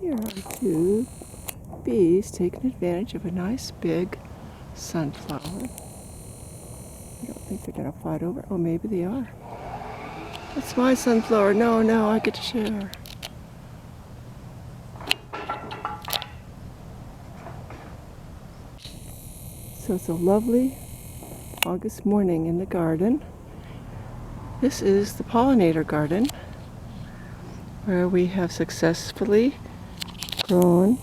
Here are two bees taking advantage of a nice big sunflower. I don't think they're going to fight over it. Oh, maybe they are. It's my sunflower. No, no, I get to share. So it's a lovely August morning in the garden. This is the Pollinator Garden, where we have successfully grown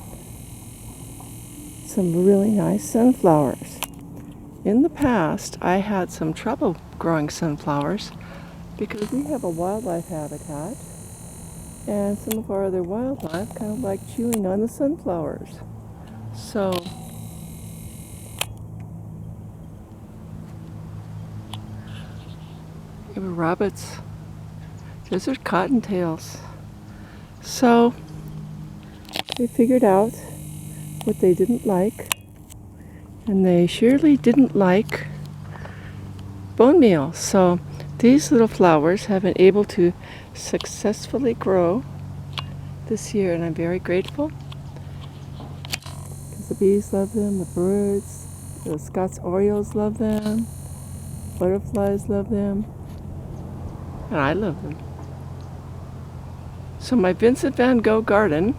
some really nice sunflowers. In the past, I had some trouble growing sunflowers because we have a wildlife habitat, and some of our other wildlife kind of like chewing on the sunflowers. So there were rabbits, desert cottontails. So they figured out what they didn't like, and they surely didn't like bone meal. So these little flowers have been able to successfully grow this year, and I'm very grateful because the bees love them, the birds, the Scots orioles love them, butterflies love them, and I love them. So my Vincent Van Gogh garden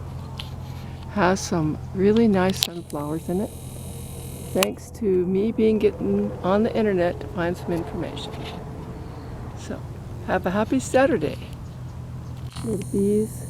has some really nice sunflowers in it, thanks to me getting on the internet to find some information. So have a happy Saturday. The bees